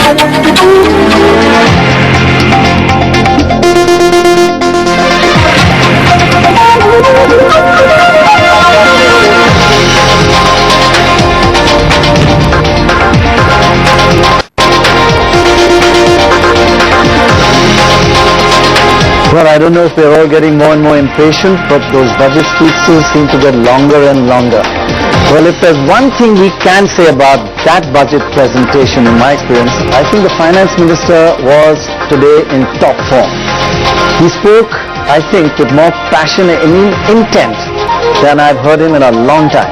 Well, I don't know if we're all getting more and more impatient, but those budget speeches seem to get longer and longer. Well, if there's one thing we can say about that budget presentation, in my experience, I think the finance minister was today in top form. He spoke, I think, with more passion and intent than I've heard him in a long time.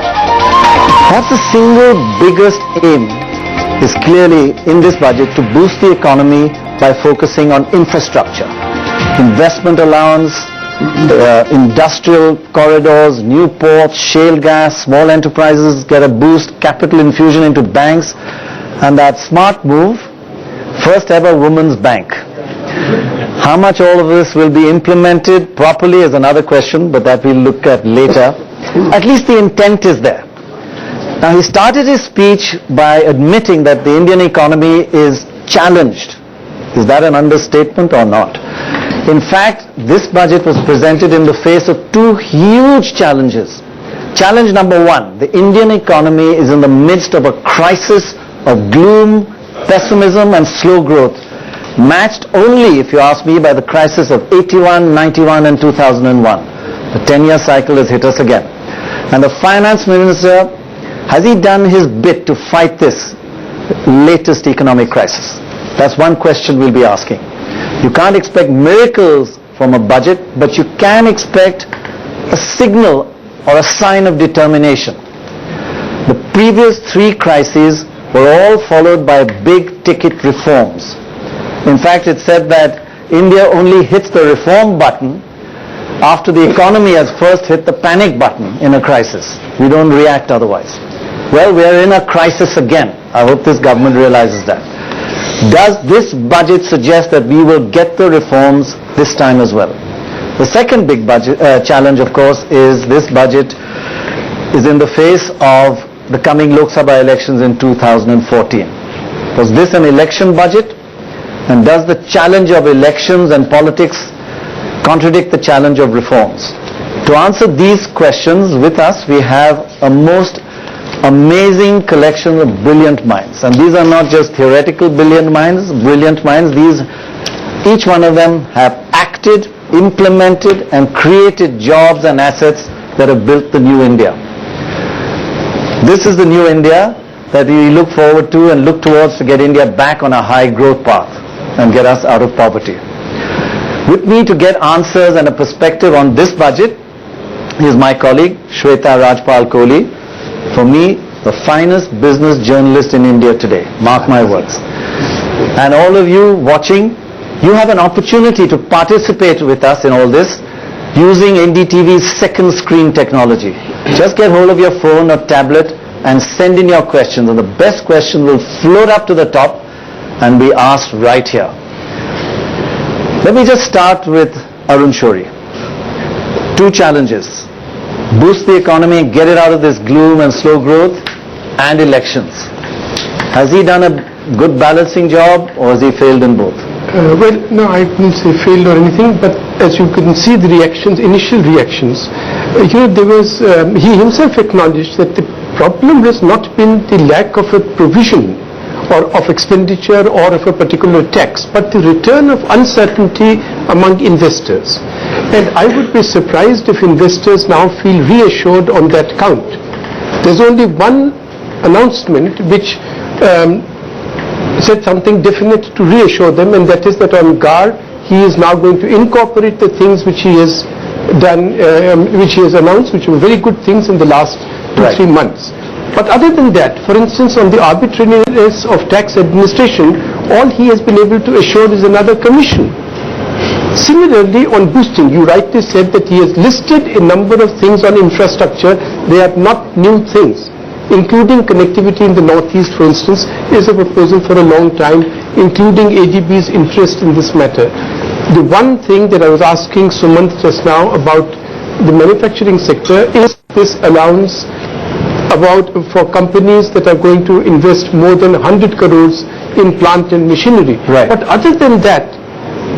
Perhaps the single biggest aim is clearly in this budget to boost the economy by focusing on infrastructure. Investment allowance, industrial corridors, new ports, shale gas, small enterprises get a boost, capital infusion into banks, and that smart move, first ever women's bank. How much all of this will be implemented properly is another question, but that we'll look at later. At least the intent is there. Now, he started his speech by admitting that the Indian economy is challenged. Is that an understatement or not? In fact, this budget was presented in the face of two huge challenges. Challenge number one, the Indian economy is in the midst of a crisis of gloom, pessimism and slow growth, matched only, if you ask me, by the crisis of 81, 91 and 2001. The 10-year cycle has hit us again. And the finance minister, has he done his bit to fight this latest economic crisis? That's one question we'll be asking. You can't expect miracles from a budget, but you can expect a signal or a sign of determination. The previous three crises were all followed by big ticket reforms. In fact, it said that India only hits the reform button after the economy has first hit the panic button in a crisis. We don't react otherwise. Well, we are in a crisis again. I hope this government realizes that. Does this budget suggest that we will get the reforms this time as well? The second big budget challenge, of course, is this budget is in the face of the coming Lok Sabha elections in 2014. Was this an election budget? And does the challenge of elections and politics contradict the challenge of reforms? To answer these questions with us, we have a most amazing collection of brilliant minds. And these are not just theoretical brilliant minds. Each one of them have acted, implemented and created jobs and assets that have built the new India. This is the new India that we look forward to and look towards to get India back on a high growth path and get us out of poverty. With me to get answers and a perspective on this budget is my colleague Shweta Rajpal Kohli. For me, the finest business journalist in India today. Mark my words. And all of you watching, you have an opportunity to participate with us in all this using NDTV's second screen technology. Just get hold of your phone or tablet and send in your questions, and the best question will float up to the top and be asked right here. Let me just start with Arun Shourie. Two challenges. Boost the economy, get it out of this gloom and slow growth, and elections. Has he done a good balancing job, or has he failed in both? Well, no, I wouldn't say failed or anything, but as you can see the reactions, initial reactions, there was, he himself acknowledged that the problem has not been the lack of a provision or of expenditure or of a particular tax, but the return of uncertainty among investors. And I would be surprised if investors now feel reassured on that count. There's only one announcement which said something definite to reassure them, and that is that on GAR he is now going to incorporate the things which he has done, which he has announced, which were very good things in the last 2-3 months. But other than that, for instance, on the arbitrariness of tax administration, all he has been able to assure is another commission. Similarly, on boosting, you rightly said that he has listed a number of things on infrastructure. They are not new things, including connectivity in the northeast, for instance, is a proposal for a long time, including ADB's interest in this matter. The one thing that I was asking Sumant just now about the manufacturing sector is this allowance for companies that are going to invest more than 100 crores in plant and machinery. Right. But other than that,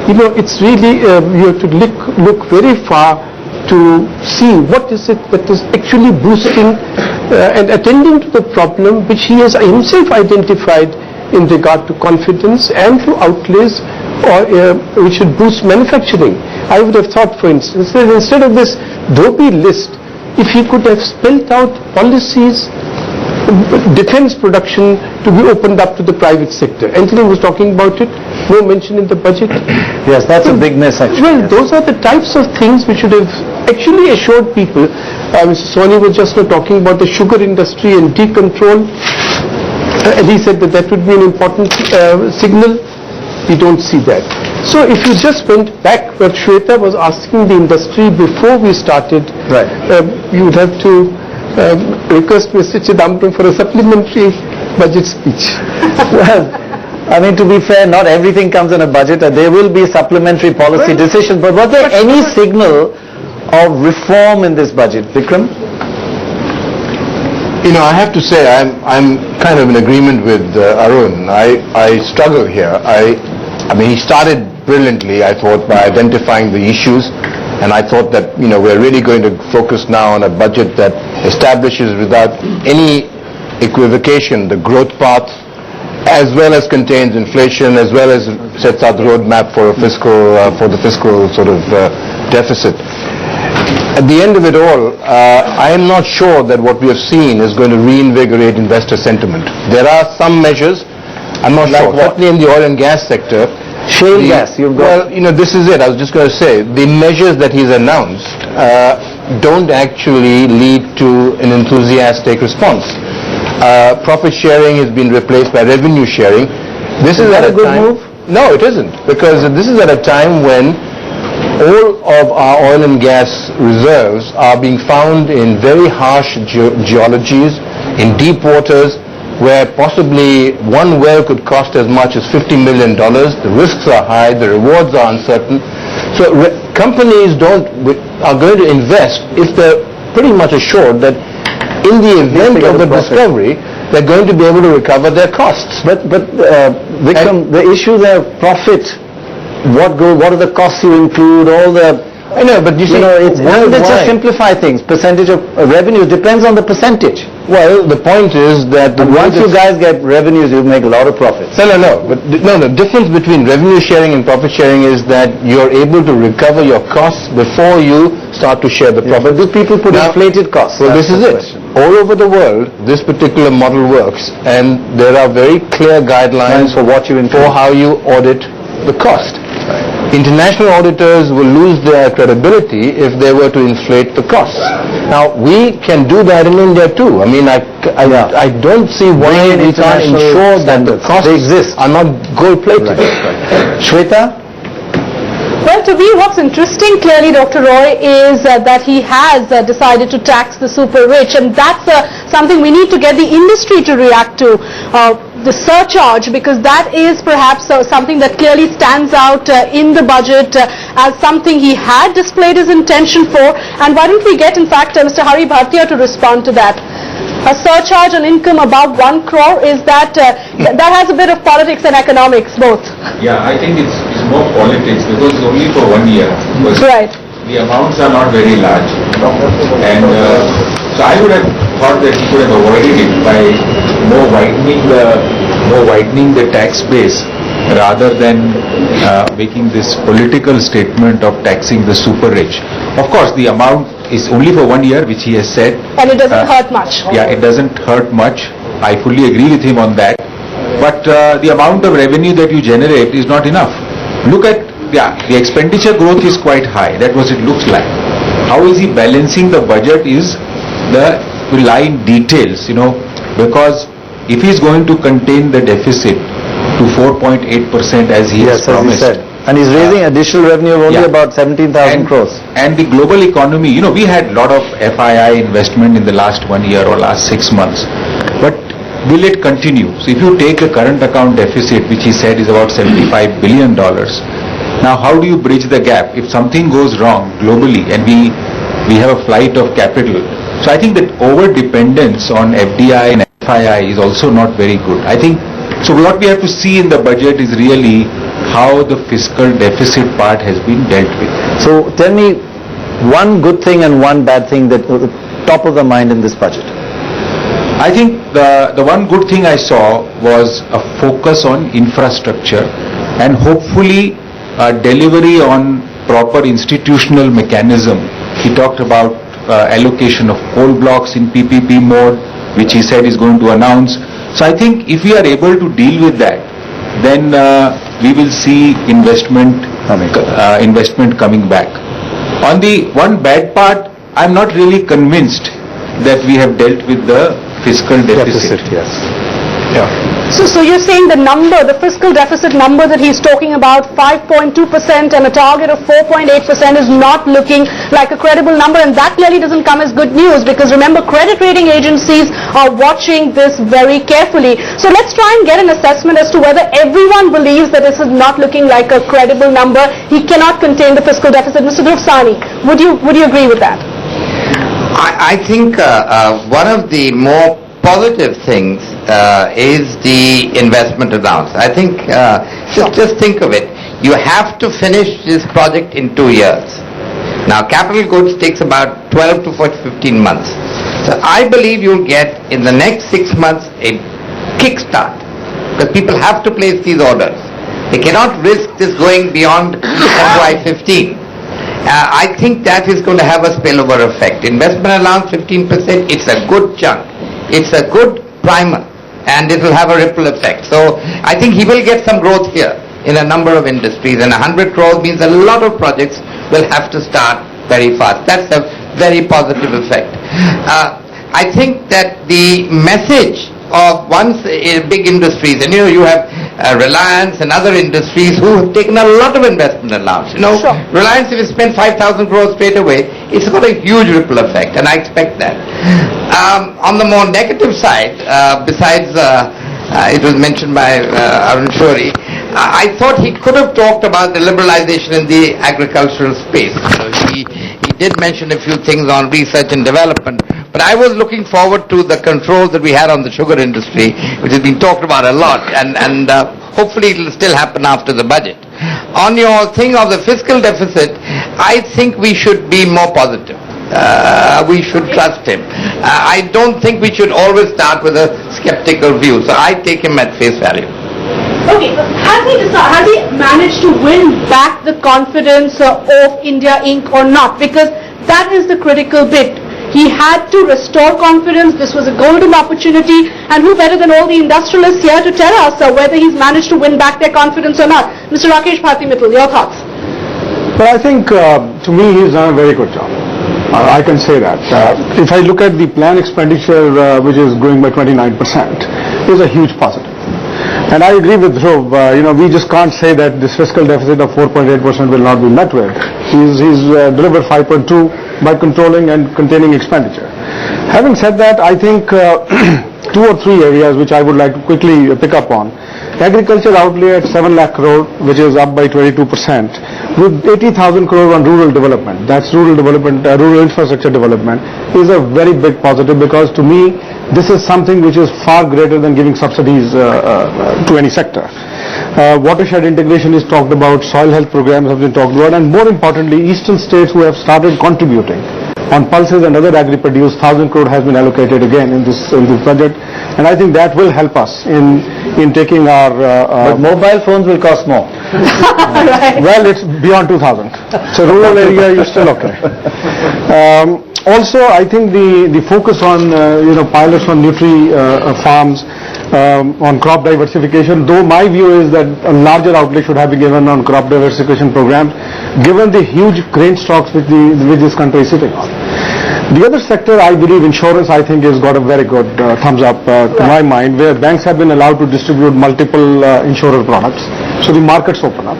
it's really, you have to look very far to see what is it that is actually boosting and attending to the problem which he has himself identified in regard to confidence and to outlays which should boost manufacturing. I would have thought, for instance, that instead of this dopey list, if he could have spelled out policies, defense production to be opened up to the private sector. Anthony was talking about it, no mention in the budget. Yes, that's a big miss actually. Well, yes. Those are the types of things which should have actually assured people. Mr. Soni was just now talking about the sugar industry and decontrol. And he said that would be an important signal. We don't see that. So if you just went back what Shweta was asking the industry before we started, right. You would have to request Mr. Chidambaram for a supplementary budget speech. Well, I mean, to be fair, not everything comes in a budget. There will be supplementary policy decisions. But was there any signal of reform in this budget, Vikram? I have to say I'm kind of in agreement with Arun. I struggle here. I mean, he started brilliantly, I thought, by identifying the issues, and I thought that we're really going to focus now on a budget that establishes without any equivocation the growth path, as well as contains inflation, as well as sets out the roadmap for the fiscal sort of deficit. At the end of it all, I am not sure that what we have seen is going to reinvigorate investor sentiment. There are some measures, I'm not sure, certainly in the oil and gas sector. Shale gas, you've got... Well, this is it. I was just going to say, the measures that he's announced don't actually lead to an enthusiastic response. Profit sharing has been replaced by revenue sharing. This is that a good move? No, it isn't, because this is at a time when all of our oil and gas reserves are being found in very harsh geologies, in deep waters, where possibly one well could cost as much as $50 million. The risks are high, the rewards are uncertain. So companies are going to invest if they're pretty much assured that in the event of a discovery, they're going to be able to recover their costs. But Vikram, the issue there, profit, what are the costs you include, all the... I know, but you see, let's just simplify things. Percentage of revenue depends on the percentage. Well, the point is that once you guys get revenues, you make a lot of profits. No. But the difference between revenue sharing and profit sharing is that you're able to recover your costs before you start to share the profit. But do people put inflated costs? Well, this is it. All over the world, this particular model works, and there are very clear guidelines for what you include, for how you audit the cost. International auditors will lose their credibility if they were to inflate the costs. Now, we can do that in India too. I mean, I don't see why we can't ensure that the costs are not gold-plated. Right. Shweta? Well, to me, what's interesting, clearly, Dr. Roy, is that he has decided to tax the super rich, and that's something we need to get the industry to react to. The surcharge, because that is perhaps something that clearly stands out in the budget as something he had displayed his intention for. And why don't we get, in fact, Mr. Hari Bhartia to respond to that? A surcharge on income above 1 crore, is that has a bit of politics and economics both? Yeah, I think it's more politics because it's only for 1 year. Right. The amounts are not very large. And so I would have thought that he could have avoided it by more widening the tax base rather than making this political statement of taxing the super rich. Of course, the amount is only for 1 year, which he has said. And it doesn't hurt much. Yeah, it doesn't hurt much. I fully agree with him on that. But the amount of revenue that you generate is not enough. Look at, the expenditure growth is quite high. That was it looks like. How is he balancing the budget is the line details, because if he's going to contain the deficit to 4.8% as he has promised. As he said. And he's raising additional revenue of only about 17,000 crores. And the global economy, we had a lot of FII investment in the last 1 year or last 6 months. But will it continue? So if you take the current account deficit, which he said is about $75 billion, now how do you bridge the gap? If something goes wrong globally and we have a flight of capital, so I think that over-dependence on FDI and FII is also not very good. I think So what we have to see in the budget is really how the fiscal deficit part has been dealt with. So tell me one good thing and one bad thing that was top of the mind in this budget. I think the one good thing I saw was a focus on infrastructure and hopefully a delivery on proper institutional mechanism. He talked about allocation of coal blocks in PPP mode, which he said is going to announce. So I think if we are able to deal with that, then we will see investment coming back. On the one bad part, I'm not really convinced that we have dealt with the fiscal deficit. Yes. Yeah. So you're saying the number, the fiscal deficit number that he's talking about, 5.2% and a target of 4.8% is not looking like a credible number, and that clearly doesn't come as good news, because remember, credit rating agencies are watching this very carefully. So let's try and get an assessment as to whether everyone believes that this is not looking like a credible number. He cannot contain the fiscal deficit. Mr. Dhruv Sani, would you agree with that? I think one of the more positive things is the investment allowance. I think, just think of it, you have to finish this project in 2 years. Now capital goods takes about 12 to 15 months. So I believe you'll get in the next 6 months a kickstart, because people have to place these orders. They cannot risk this going beyond FY15. I think that is going to have a spillover effect. Investment allowance 15%, it's a good chunk. It's a good primer, and it will have a ripple effect. So I think he will get some growth here in a number of industries, and 100 crores means a lot of projects will have to start very fast. That's a very positive effect. I think that the message of once big industries, and you have Reliance and other industries who have taken a lot of investment allowance. Sure. Reliance, if you spend 5,000 crores straight away, it's got a huge ripple effect, and I expect that. On the more negative side, besides it was mentioned by Arun Shourie, I thought he could have talked about the liberalization in the agricultural space. He did mention a few things on research and development, but I was looking forward to the controls that we had on the sugar industry, which has been talked about a lot, and hopefully it will still happen after the budget. On your thing of the fiscal deficit, I think we should be more positive. We should trust him. I don't think we should always start with a skeptical view, so I take him at face value. Okay, has he managed to win back the confidence of India Inc. or not? Because that is the critical bit. He had to restore confidence. This was a golden opportunity, and who better than all the industrialists here to tell us whether he's managed to win back their confidence or not. Mr. Rakesh Bharti Mittal, your thoughts? Well, I think to me he's done a very good job. I can say that. If I look at the planned expenditure, which is growing by 29%, is a huge positive. And I agree with Dhruv, we just can't say that this fiscal deficit of 4.8% will not be met with. He's delivered 5.2 by controlling and containing expenditure. Having said that, I think 2 or 3 areas which I would like to quickly pick up on. Agriculture outlay at 7 lakh crore, which is up by 22%, with 80,000 crore on rural development. That's rural development, rural infrastructure development, is a very big positive, because to me, this is something which is far greater than giving subsidies to any sector. Watershed integration is talked about, soil health programs have been talked about, and more importantly, eastern states who have started contributing. On pulses and other agri-produce, 1,000 crore has been allocated again in this budget, and I think that will help us in taking our... But mobile phones will cost more. Right. Well, it's beyond 2,000. So rural area, you're still okay. Also, I think the focus on pilots on nutri farms, on crop diversification, though my view is that a larger outlay should have been given on crop diversification programs, given the huge grain stocks which this country is sitting on. The other sector, I believe, insurance, I think, has got a very good thumbs up to my mind, where banks have been allowed to distribute multiple insurer products, so the markets open up.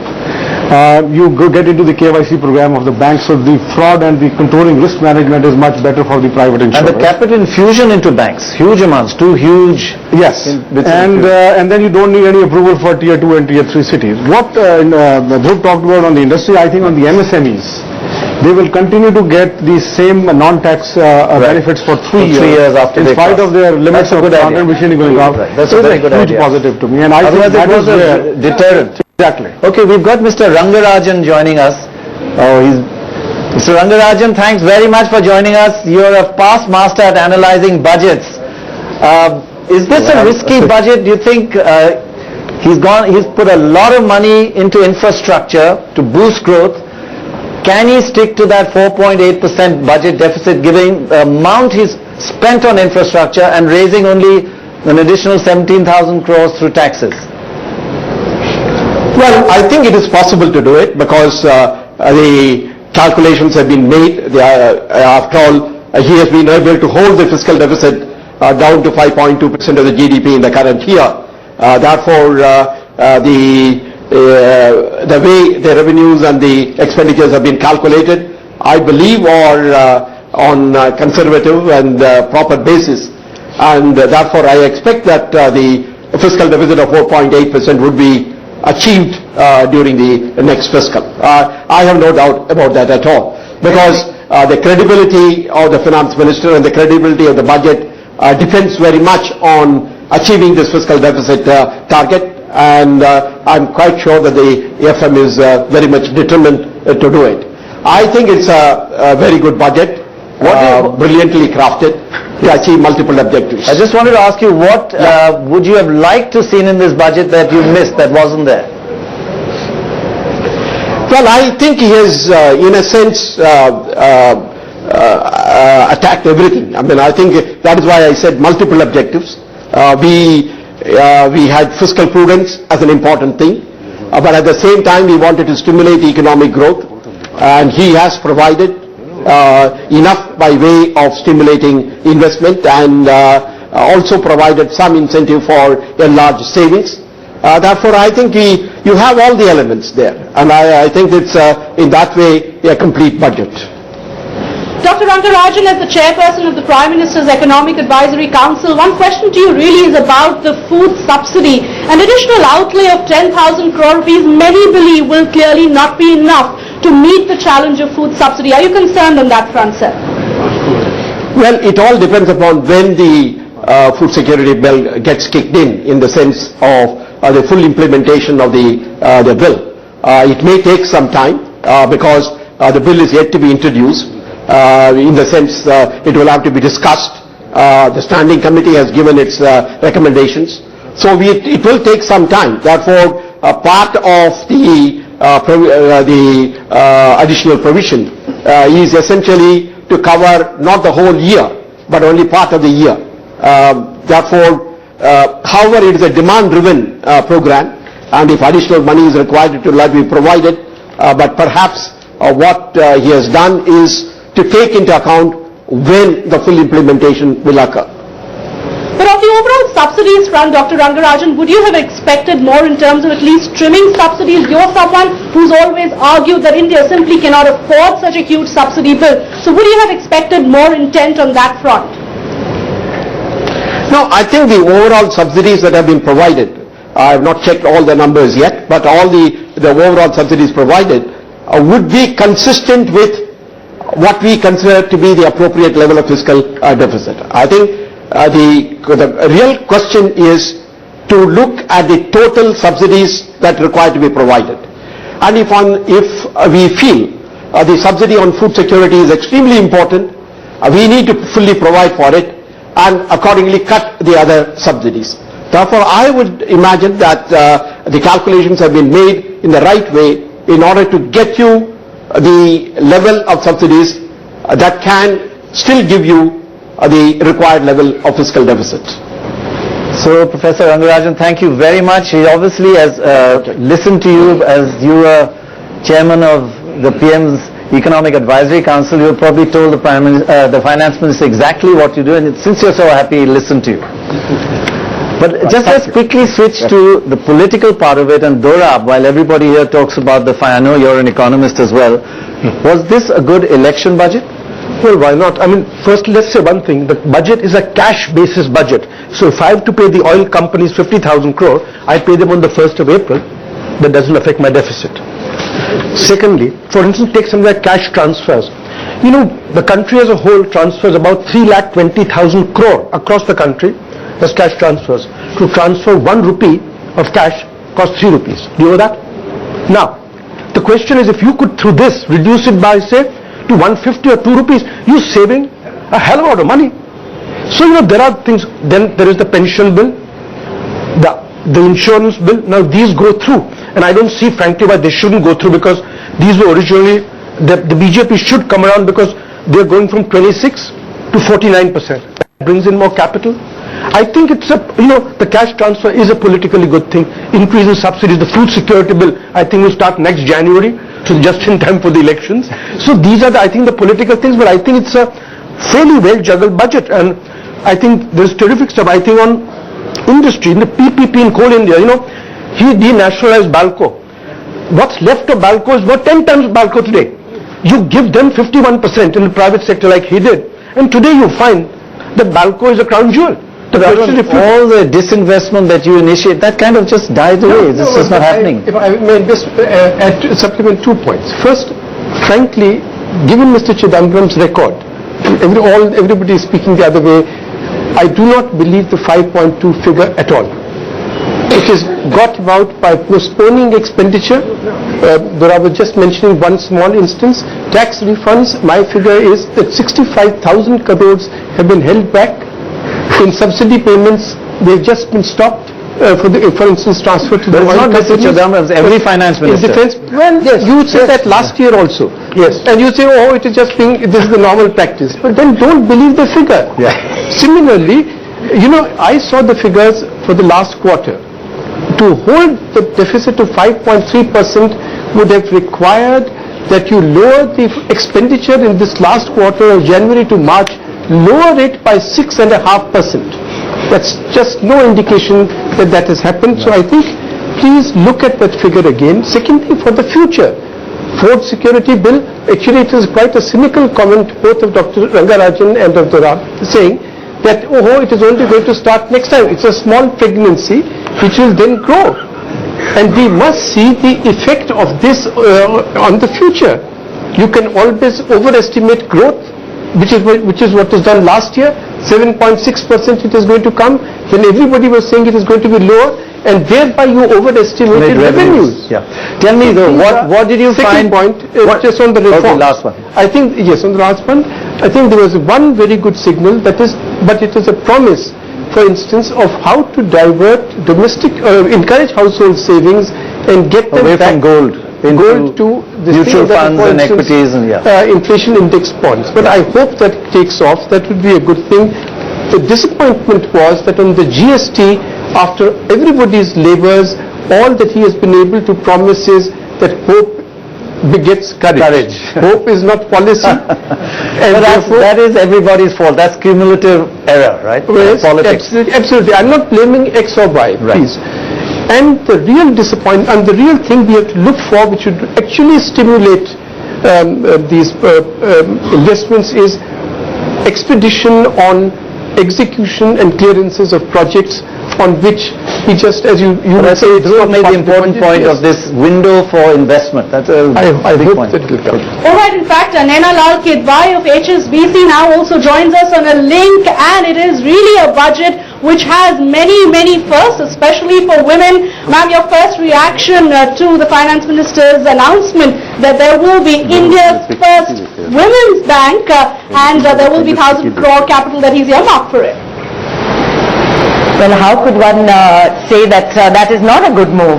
You get into the KYC program of the bank, so the fraud and the controlling risk management is much better for the private insurers. And the capital infusion into banks, huge amounts, 2 huge. Yes, and then you don't need any approval for tier 2 and tier 3 cities. What Dhruv talked about on the industry, I think on the MSMEs, they will continue to get the same non-tax benefits for 3 years. 3 years after in they spite pass. of their limits That's a of good idea. contribution going up. Right. That's So a very good huge idea. positive to me, and I Otherwise think it that was is a deterrent. exactly. Okay, we've got Mr. Rangarajan joining us. Mr. Rangarajan, thanks very much for joining us. You're a past master at analyzing budgets. Is this a risky budget? Do you think he's put a lot of money into infrastructure to boost growth? Can he stick to that 4.8% budget deficit, given the amount he's spent on infrastructure and raising only an additional 17,000 crores through taxes? Well, I think it is possible to do it because the calculations have been made. After all, he has been able to hold the fiscal deficit down to 5.2% of the GDP in the current year. Therefore, the way the revenues and the expenditures have been calculated, I believe are on conservative and proper basis. And therefore, I expect that the fiscal deficit of 4.8% would be achieved during the next fiscal. I have no doubt about that at all, because the credibility of the finance minister and the credibility of the budget depends very much on achieving this fiscal deficit target, and I'm quite sure that the FM is very much determined to do it. I think it's a very good budget, brilliantly crafted to achieve multiple objectives. I just wanted to ask you, what would you have liked to seen in this budget that you missed, that wasn't there? Well, I think he has, in a sense, attacked everything. I mean, I think that is why I said multiple objectives. We had fiscal prudence as an important thing, but at the same time we wanted to stimulate economic growth, and he has provided enough by way of stimulating investment, and also provided some incentive for enlarged savings. Therefore, I think you have all the elements there, and I think it's in that way a complete budget. Dr. Rangarajan, as the chairperson of the Prime Minister's Economic Advisory Council, one question to you really is about the food subsidy. An additional outlay of 10,000 crore rupees, many believe, will clearly not be enough to meet the challenge of food subsidy. Are you concerned on that front, sir? Well, it all depends upon when the food security bill gets kicked in the sense of the full implementation of the bill. It may take some time because the bill is yet to be introduced. In the sense it will have to be discussed. The standing committee has given its recommendations. So it will take some time. Therefore, part of the additional provision is essentially to cover not the whole year, but only part of the year. Therefore, however, it is a demand-driven program, and if additional money is required, it will be provided. But perhaps what he has done is to take into account when the full implementation will occur. But on the overall subsidies front, Dr. Rangarajan, would you have expected more in terms of at least trimming subsidies? You're someone who's always argued that India simply cannot afford such a huge subsidy bill. So would you have expected more intent on that front? No, I think the overall subsidies that have been provided, I have not checked all the numbers yet, but all the overall subsidies provided would be consistent with what we consider to be the appropriate level of fiscal deficit. I think the real question is to look at the total subsidies that require to be provided. And if we feel the subsidy on food security is extremely important, we need to fully provide for it and accordingly cut the other subsidies. Therefore, I would imagine that the calculations have been made in the right way in order to get you the level of subsidies that can still give you the required level of fiscal deficit. So, Professor Rangarajan, thank you very much. He obviously has listened to you as you were chairman of the PM's Economic Advisory Council. You probably told the Finance Minister exactly what you do, and since you're so happy, he listened to you. But just let's quickly switch to the political part of it, and Dorab, while everybody here talks about I know you're an economist as well, was this a good election budget? Well, why not? I mean, first let's say one thing, the budget is a cash basis budget. So if I have to pay the oil companies 50,000 crore, I pay them on the 1st of April, that doesn't affect my deficit. Secondly, for instance, take some like cash transfers. You know, the country as a whole transfers about 3,20,000 crore across the country as cash transfers. To transfer 1 rupee of cash costs 3 rupees. Do you know that? Now, the question is, if you could through this reduce it by say to 150 or 2 rupees, you're saving a hell of a lot of money. So, you know, there are things. Then there is the pension bill, the insurance bill. Now these go through, and I don't see frankly why they shouldn't go through, because these were originally, the BJP should come around because they're going from 26 to 49%. That brings in more capital. I think it's a, you know, the cash transfer is a politically good thing. Increase in subsidies, the food security bill, I think will start next January, so just in time for the elections. So these are the, I think, the political things, but I think it's a fairly well juggled budget, and I think there's terrific stuff. I think on industry, in the PPP in Coal India, you know, he denationalized Balco. What's left of Balco is worth 10 times Balco today. You give them 51% in the private sector like he did, and today you find that Balco is a crown jewel. The question is, all the disinvestment that you initiate, that kind of just died away. This is not happening. If I may just supplement 2 points. First, frankly, given Mr. Chidambaram's record, everybody is speaking the other way, I do not believe the 5.2 figure at all. It is got about by postponing expenditure. But I was just mentioning one small instance. Tax refunds, my figure is that 65,000 crores have been held back. In subsidy payments, they've just been stopped. For instance, transfer to the oil companies. But it's not Mr. Chidambaram, every finance minister. Well, yes, you said that last year also. Yes. And you say, oh, it is just being, this is the normal practice. But then don't believe the figure. Yeah. Similarly, you know, I saw the figures for the last quarter. To hold the deficit to 5.3% would have required that you lower the expenditure in this last quarter of January to March, lower it by 6.5%. That's just no indication that that has happened. So I think please look at that figure again. Secondly, for the future, food security bill, actually it is quite a cynical comment both of Dr. Rangarajan and Dr. Ram saying that, oh, it is only going to start next time. It's a small pregnancy which will then grow. And we must see the effect of this on the future. You can always overestimate growth, which is what was done last year. 7.6% it is going to come, when everybody was saying it is going to be lower, and thereby you overestimated revenues. Yeah. Tell me though, what did you find? Second point, just on the reform. Okay, last one. I think, yes, on the last one, I think there was one very good signal, that is, but it is a promise, for instance, of how to divert domestic, encourage household savings and get them away back from gold to mutual funds and equities and inflation index bonds. But I hope that takes off. That would be a good thing. The disappointment was that on the GST, after everybody's labors, all that he has been able to promise is that hope begets courage. Hope is not policy. And that is everybody's fault. That's cumulative error, right? Yes, politics. Absolutely. I'm not blaming X or Y, please. And the real disappointment, and the real thing we have to look for, which would actually stimulate these investments, is expedition on execution and clearances of projects on which he just, as you would say, Dhruv made the important point of this window for investment. That's a big point. That it will come. All right, in fact, Naina Lal Kidwai of HSBC now also joins us on a link, and it is really a budget which has many firsts, especially for women. Ma'am, your first reaction to the Finance Minister's announcement that there will be India's first women's bank and there will be 1,000 crore capital that he's earmarked for it. Well, how could one say that that is not a good move?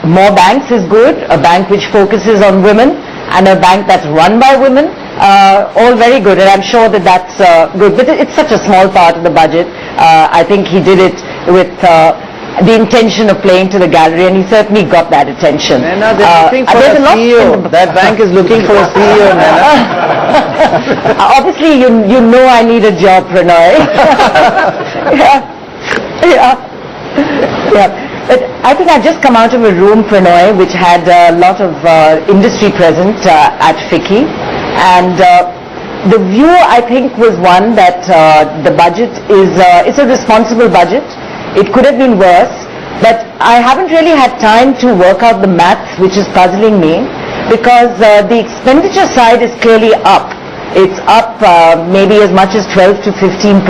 More banks is good, a bank which focuses on women and a bank that's run by women, all very good, and I'm sure that that's good. But it's such a small part of the budget. I think he did it with the intention of playing to the gallery, and he certainly got that attention. Nana, they're looking for a CEO. That bank is looking for a CEO, Nana. Obviously, you know I need a job, Pranay. Yeah. But I think I've just come out of a room, Pranay, which had a lot of industry present at FICCI, and the view, I think, was one that the budget is it's a responsible budget. It could have been worse, But I haven't really had time to work out the maths, which is puzzling me, because the expenditure side is clearly up. It's up maybe as much as 12 to 15%.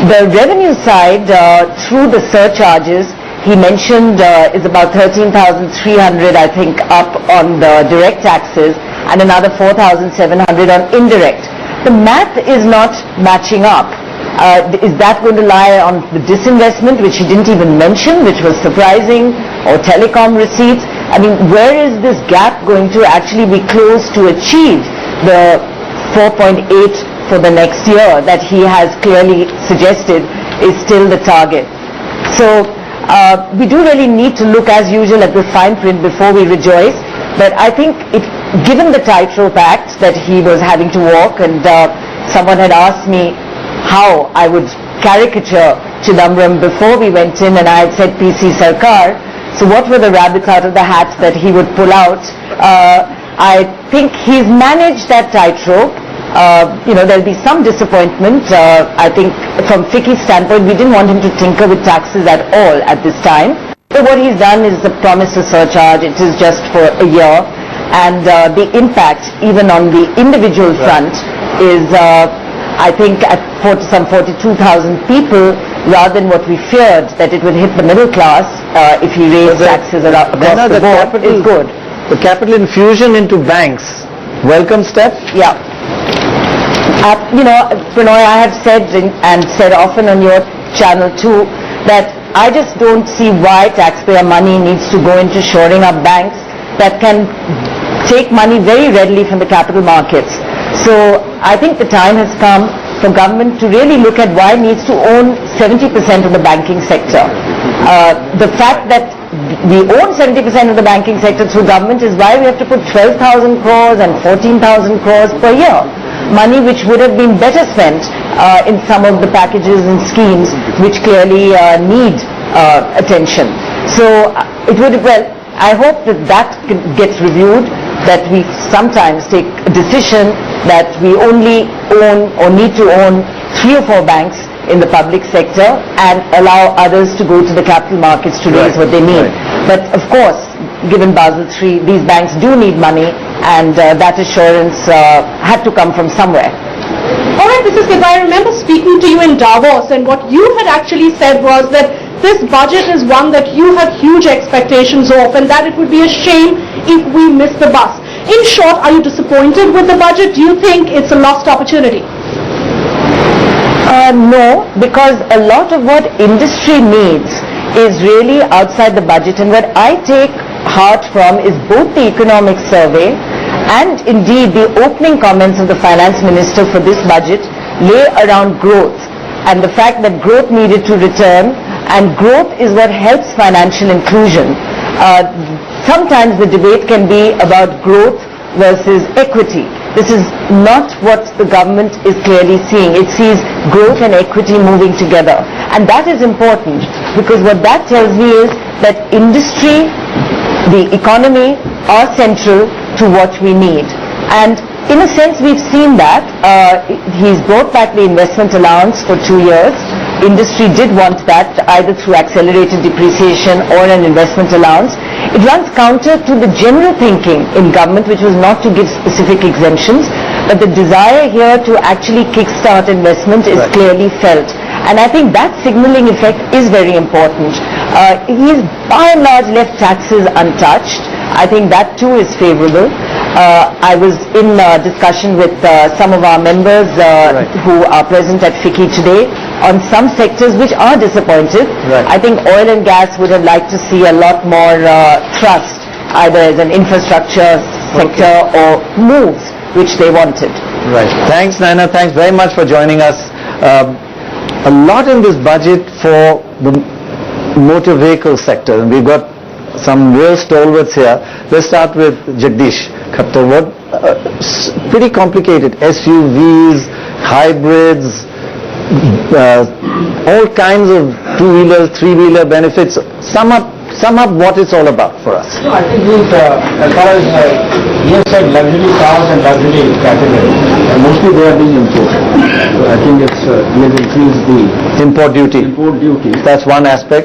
The revenue side, through the surcharges, he mentioned is about 13,300, I think, up on the direct taxes and another 4,700 on indirect. The math is not matching up. Is that going to lie on the disinvestment, which he didn't even mention, which was surprising, or telecom receipts? I mean, where is this gap going to actually be close to achieve the 4.8 for the next year that he has clearly suggested is still the target? So we do really need to look as usual at the fine print before we rejoice. But I think given the tightrope act that he was having to walk, and someone had asked me how I would caricature Chidambaram before we went in, and I had said PC Sarkar. So what were the rabbits out of the hat that he would pull out? I think he's managed that tightrope. There'll be some disappointment. I think from FICCI's standpoint, we didn't want him to tinker with taxes at all at this time. But what he's done is the promise of surcharge. It is just for a year. And the impact, even on the individual front, is, I think, at some 42,000 people, rather than what we feared, that it would hit the middle class if he raised taxes across the board, is good. The capital infusion into banks, welcome step? Yeah. Pranoy, I have said and said often on your channel too, that I just don't see why taxpayer money needs to go into shoring up banks that can take money very readily from the capital markets. So I think the time has come for government to really look at why it needs to own 70% of the banking sector. The fact that we own 70% of the banking sector through government is why we have to put 12,000 crores and 14,000 crores per year. Money which would have been better spent in some of the packages and schemes which clearly need attention. So it would, I hope that gets reviewed, that we sometimes take a decision that we only own or need to own 3 or 4 banks in the public sector and allow others to go to the capital markets to raise what they need. But of course, given Basel III, these banks do need money, and that assurance had to come from somewhere. All right, Mrs. Kip, I remember speaking to you in Davos, and what you had actually said was that this budget is one that you have huge expectations of, and that it would be a shame if we miss the bus. In short, are you disappointed with the budget? Do you think it's a lost opportunity? No, because a lot of what industry needs is really outside the budget, and what I take heart from is both the economic survey and indeed the opening comments of the finance minister for this budget lay around growth, and the fact that growth needed to return, and growth is what helps financial inclusion. Sometimes the debate can be about growth versus equity. This is not what the government is clearly seeing. It sees growth and equity moving together. And that is important, because what that tells me is that industry, the economy are central to what we need. And in a sense, we've seen that. He's brought back the investment allowance for 2 years. Industry did want that, either through accelerated depreciation or an investment allowance. It runs counter to the general thinking in government, which was not to give specific exemptions, but the desire here to actually kickstart investment is clearly felt. And I think that signaling effect is very important. He's by and large left taxes untouched. I think that too is favorable. I was in discussion with some of our members who are present at FICCI today on some sectors which are disappointed. I think oil and gas would have liked to see a lot more thrust, either as an infrastructure sector or moves which they wanted. Right. Thanks, Naina. Thanks very much for joining us. A lot in this budget for the motor vehicle sector, and we've got some real stalwarts here. Let's start with Jagdish Khattar. Pretty complicated. SUVs, hybrids, all kinds of two-wheeler, three-wheeler benefits. Sum up what it's all about for us. No, I think as far as you said, luxury cars and luxury categories, mostly they are being imported. So I think we have increased the import duty. Import duty. That's one aspect.